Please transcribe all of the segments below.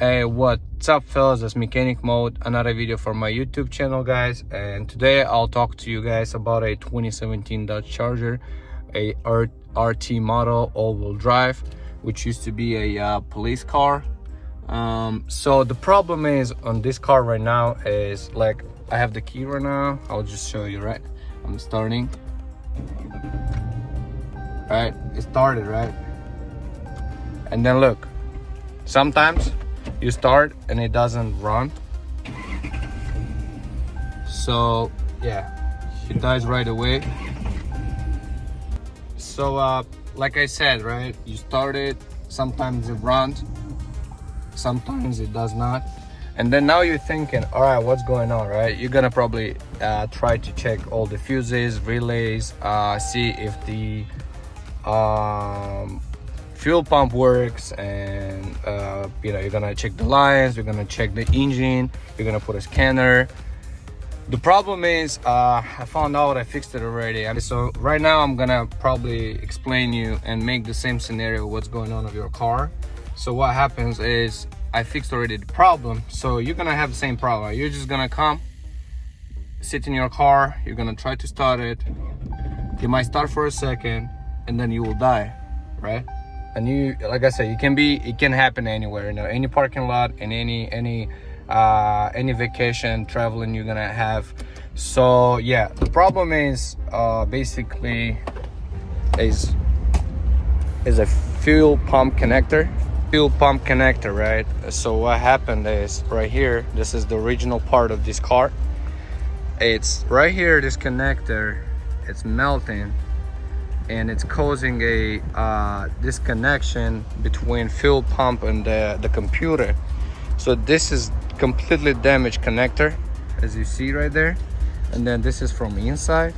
Hey, what's up fellas, it's Mechanic Mode, another video for my YouTube channel guys. And today I'll talk to you guys about a 2017 Dodge Charger, a RT model all-wheel drive, which used to be a police car. So the problem is on this car right now is, like, I have the key right now. I'll just show you, right? I'm starting. Right, it started, right? And then look, sometimes you start and it doesn't run, so yeah, it dies right away. So like I said, right, you start it, sometimes it runs, sometimes it does not. And then now you're thinking, all right, what's going on, right? You're gonna probably try to check all the fuses, relays, see if the fuel pump works, and you know, you're gonna check the lines, you're gonna check the engine, you're gonna put a scanner. The problem is I found out, I fixed it already. And so right now I'm gonna probably explain you and make the same scenario what's going on with your car. So what happens is I fixed already the problem, so you're gonna have the same problem. You're just gonna come sit in your car, you're gonna try to start it, you might start for a second and then you will die, right? And you, like I said, it can happen anywhere, you know, any parking lot, in any vacation traveling you're gonna have. So yeah, the problem is basically is a fuel pump connector, right? So what happened is, right here, this is the original part of this car. It's right here, this connector, it's melting, and it's causing a disconnection between fuel pump and the computer. So this is completely damaged connector, as you see right there. And then this is from inside.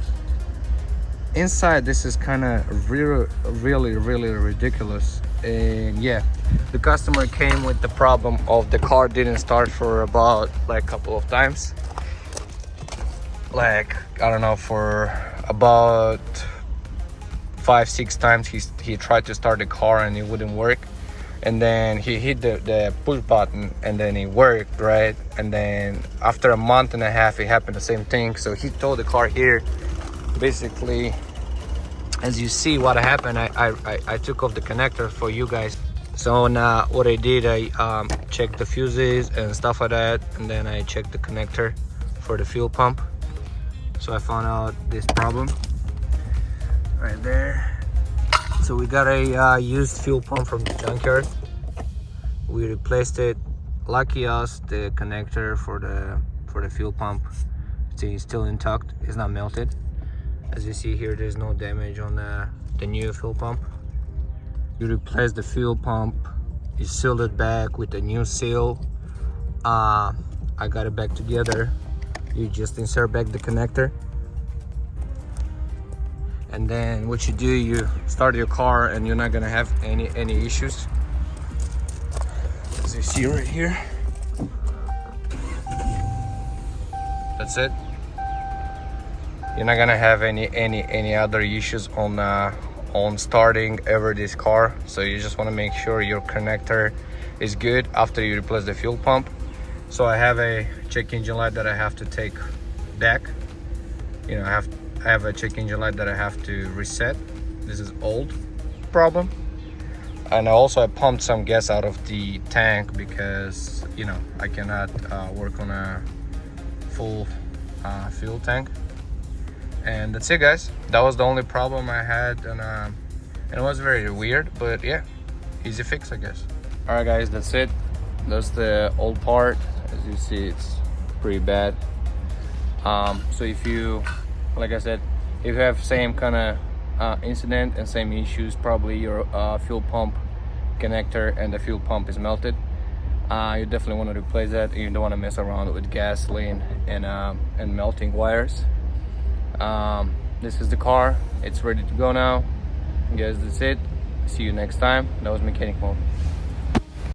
Inside, this is kind of really ridiculous. And yeah, the customer came with the problem of the car didn't start for about like a couple of times. Like, I don't know, for about 5-6 times he tried to start the car and it wouldn't work. And then he hit the push button and then it worked, right? And then after a month and a half it happened the same thing. So he towed the car here. Basically, as you see what happened, I took off the connector for you guys. So now what I did, I checked the fuses and stuff like that, and then I checked the connector for the fuel pump. So I found out this problem right there. So we got a used fuel pump from the junkyard. We replaced it. Lucky us, the connector for the fuel pump, it's still intact, it's not melted. As you see here, there's no damage on the new fuel pump. You replace the fuel pump, you sealed it back with a new seal. I got it back together. You just insert back the connector, and then what you do, you start your car and you're not gonna have any issues. As you see right here, that's it. You're not gonna have any other issues on starting ever this car. So you just want to make sure your connector is good after you replace the fuel pump. So I have a check engine light that I have to take back. You know, I have a check engine light that I have to reset. This is old problem. And I pumped some gas out of the tank because, you know, I cannot work on a full fuel tank. And that's it, guys. That was the only problem I had, and it was very weird, but yeah, easy fix, I guess. All right, guys, that's it. That's the old part. As you see, it's pretty bad. So if you, like I said, if you have same kind of incident and same issues, probably your fuel pump connector and the fuel pump is melted, you definitely want to replace that. You don't want to mess around with gasoline and melting wires. This is the car, it's ready to go now. Guys, that's it. See you next time. That was Mechanic Mode.